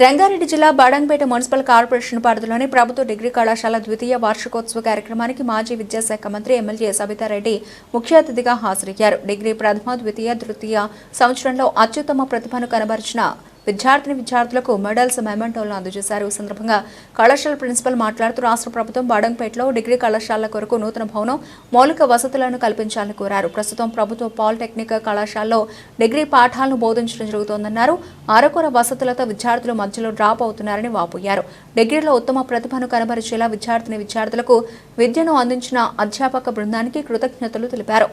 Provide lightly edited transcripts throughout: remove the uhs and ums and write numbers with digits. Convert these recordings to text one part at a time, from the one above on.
రంగారెడ్డి జిల్లా బాడంపేట municipal corporation పరిధిలోని ప్రభుత్వ డిగ్రీ కళాశాల ద్వితీయ వార్షికోత్సవ కార్యక్రమానికి మాజీ విద్యాశాఖ మంత్రి ఎమ్మెల్యే సబితారెడ్డి ముఖ్య అతిథిగా హాజరయ్యారు. డిగ్రీ ప్రథమ, ద్వితీయ, తృతీయ సంవత్సరంలో అత్యుత్తమ ప్రతిభను కనబరిచిన విద్యార్థులకు మెడల్స్, మెమెంటోలను అందజేశారు. ఈ సందర్భంగా కళాశాల ప్రిన్సిపల్ మాట్లాడుతూ రాష్ట్ర ప్రభుత్వం బాడంపేటలో డిగ్రీ కళాశాల కొరకు నూతన భవనం, మౌలిక వసతులను కల్పించాలని కోరారు. ప్రస్తుతం ప్రభుత్వ పాలిటెక్నిక్ కళాశాలలో డిగ్రీ పాఠాలను బోధించడం జరుగుతోందన్నారు. అరకొర వసతులతో విద్యార్థులు మధ్యలో డ్రాప్ అవుతున్నారని వాపోయారు. డిగ్రీలో ఉత్తమ ప్రతిభను కనబరిచేలా విద్యార్థులకు విద్యను అందించిన అధ్యాపక బృందానికి కృతజ్ఞతలు తెలిపారు.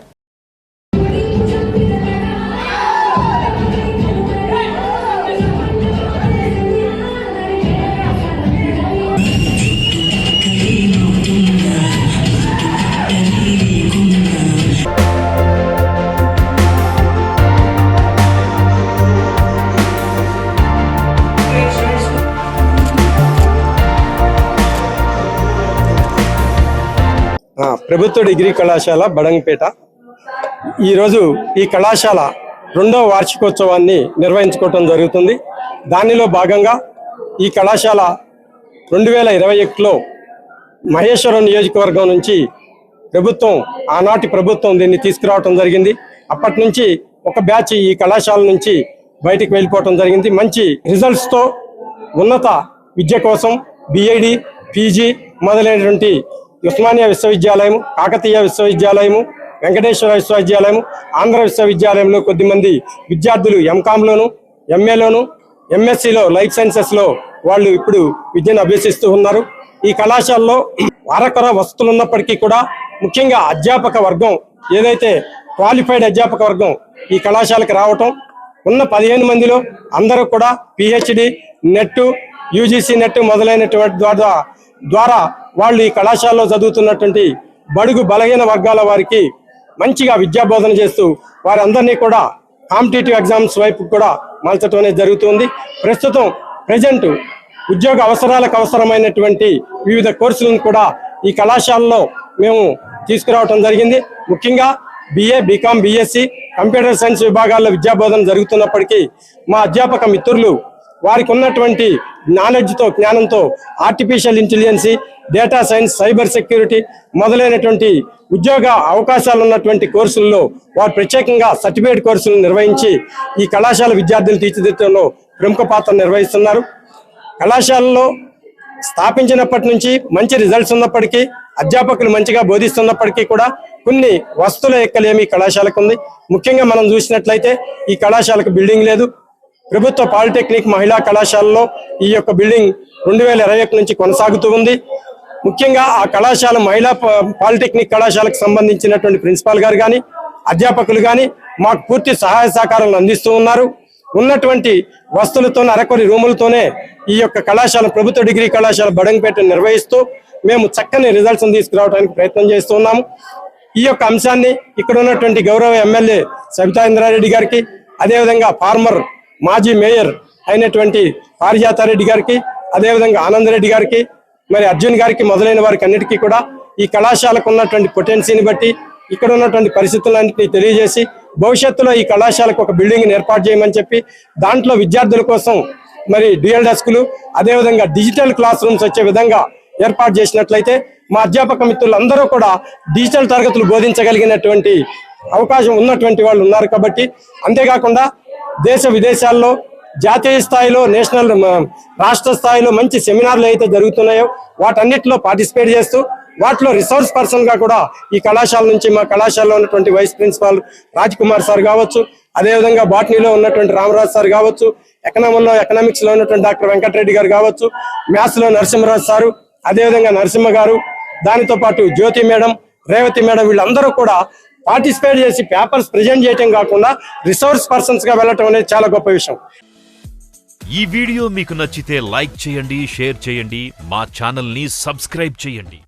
ప్రభుత్వ డిగ్రీ కళాశాల బడంపేట ఈరోజు ఈ కళాశాల 2వ వార్షికోత్సవాన్ని నిర్వహించుకోవటం జరుగుతుంది. దానిలో భాగంగా ఈ కళాశాల 2021లో మహేశ్వరం నియోజకవర్గం నుంచి ఆనాటి ప్రభుత్వం దీన్ని తీసుకురావటం జరిగింది. అప్పటి నుంచి ఒక బ్యాచ్ ఈ కళాశాల నుంచి బయటికి వెళ్ళిపోవటం జరిగింది. మంచి రిజల్ట్స్తో ఉన్నత విద్య కోసం బిఐడి, పీజీ మొదలైనటువంటి ఉస్మానియా విశ్వవిద్యాలయం, కాకతీయ విశ్వవిద్యాలయము, వెంకటేశ్వర విశ్వవిద్యాలయం, ఆంధ్ర విశ్వవిద్యాలయంలో కొద్దిమంది విద్యార్థులు ఎంకామ్లోను, ఎంఏలోను, ఎంఎస్సిలో లైఫ్ సైన్సెస్లో వాళ్ళు ఇప్పుడు విద్యను అభ్యసిస్తూ ఉన్నారు. ఈ కళాశాలలో అరకొర వసతులు ఉన్నప్పటికీ కూడా ముఖ్యంగా అధ్యాపక వర్గం ఏదైతే క్వాలిఫైడ్ అధ్యాపక వర్గం ఈ కళాశాలకు రావటం, ఉన్న 15 మందిలో అందరూ కూడా పిహెచ్డి, నెట్, యూజీసీ నెట్ మొదలైనటువంటి ద్వారా వాళ్ళు ఈ కళాశాలలో చదువుతున్నటువంటి బడుగు బలహీన వర్గాల వారికి మంచిగా విద్యాబోధన చేస్తూ వారందరినీ కూడా కాంపిటేటివ్ ఎగ్జామ్స్ వైపు కూడా మలచడం అనేది జరుగుతుంది. ప్రజెంట్ ఉద్యోగ అవసరాలకు అవసరమైనటువంటి వివిధ కోర్సులను కూడా ఈ కళాశాలలో మేము తీసుకురావటం జరిగింది. ముఖ్యంగా BA, BCom, BSc, computer science విభాగాల్లో విద్యాబోధన జరుగుతున్నప్పటికీ మా అధ్యాపక మిత్రులు వారికి ఉన్నటువంటి జ్ఞానంతో artificial intelligence, data science, cyber security మొదలైనటువంటి ఉద్యోగ అవకాశాలు ఉన్నటువంటి కోర్సుల్లో వారు ప్రత్యేకంగా సర్టిఫికేట్ కోర్సులను నిర్వహించి ఈ కళాశాల విద్యార్థులు తీర్చిదిద్దడంలో ప్రముఖ పాత్ర నిర్వహిస్తున్నారు. కళాశాలలో స్థాపించినప్పటి నుంచి మంచి రిజల్ట్స్ ఉన్నప్పటికీ, అధ్యాపకులు మంచిగా బోధిస్తున్నప్పటికీ కూడా కొన్ని వసతుల ఎక్కలేమి కళాశాలకు ఉంది. ముఖ్యంగా మనం చూసినట్లయితే ఈ కళాశాలకు బిల్డింగ్ లేదు. ప్రభుత్వ పాలిటెక్నిక్ మహిళా కళాశాలలో ఈ యొక్క బిల్డింగ్ 2021 నుంచి కొనసాగుతూ ఉంది. ముఖ్యంగా ఆ కళాశాల మహిళా పాలిటెక్నిక్ కళాశాలకు సంబంధించినటువంటి ప్రిన్సిపాల్ గారు కానీ, అధ్యాపకులు కానీ మాకు పూర్తి సహాయ సహకారాలను అందిస్తూ ఉన్నారు. ఉన్నటువంటి వస్తువులతో అరకొరి రూములతోనే ఈ యొక్క కళాశాల ప్రభుత్వ డిగ్రీ కళాశాల బడంపేటను నిర్వహిస్తూ మేము చక్కని రిజల్ట్స్ తీసుకురావడానికి ప్రయత్నం చేస్తూ ఉన్నాము. ఈ యొక్క అంశాన్ని ఇక్కడ ఉన్నటువంటి గౌరవ ఎమ్మెల్యే సబితారెడ్డి గారికి, అదేవిధంగా ఫార్మర్ మాజీ మేయర్ అయినటువంటి పారిజాతారెడ్డి గారికి, అదేవిధంగా ఆనందరెడ్డి గారికి, మరి అర్జున్ గారికి మొదలైన వారికి అన్నిటికీ కూడా ఈ కళాశాలకు ఉన్నటువంటి పొటెన్సీని బట్టి ఇక్కడ ఉన్నటువంటి పరిస్థితులన్నింటినీ తెలియజేసి భవిష్యత్తులో ఈ కళాశాలకు ఒక బిల్డింగ్ ఏర్పాటు చేయమని చెప్పి దాంట్లో విద్యార్థుల కోసం మరి డ్యూయల్ డెస్కులు, అదేవిధంగా డిజిటల్ క్లాస్ రూమ్స్ వచ్చే విధంగా ఏర్పాటు చేసినట్లయితే మా అధ్యాపక మిత్రులందరూ కూడా డిజిటల్ తరగతులు బోధించగలిగినటువంటి అవకాశం ఉన్నటువంటి వాళ్ళు ఉన్నారు. కాబట్టి అంతేకాకుండా దేశ విదేశాల్లో, జాతీయ స్థాయిలో, రాష్ట్ర స్థాయిలో మంచి సెమినార్లు అయితే జరుగుతున్నాయో వాటన్నిటిలో పార్టిసిపేట్ చేస్తూ వాటిలో రిసోర్స్ పర్సన్ గా కూడా ఈ కళాశాల నుంచి మా కళాశాలలో ఉన్నటువంటి vice principal Raj Kumar sir కావచ్చు, అదేవిధంగా బాటనీలో ఉన్నటువంటి రామరాజ్ సార్ కావచ్చు, ఎకనామిక్స్ లో ఉన్నటువంటి డాక్టర్ వెంకటరెడ్డి గారు కావచ్చు, మ్యాథ్స్ లో నరసింహరాజు సారు, అదేవిధంగా నరసింహ గారు, దానితో పాటు జ్యోతి మేడం, రేవతి మేడం వీళ్ళందరూ కూడా పార్టిసిపేట్ చేసి పేపర్స్ ప్రెజెంట్ చేయటం కాకుండా రిసోర్స్ పర్సన్స్ గా వెళ్ళటం అనేది చాలా గొప్ప విషయం. ఈ వీడియో మీకు నచ్చితే లైక్ చేయండి, షేర్ చేయండి, మా ఛానల్ ని సబ్స్క్రైబ్ చేయండి.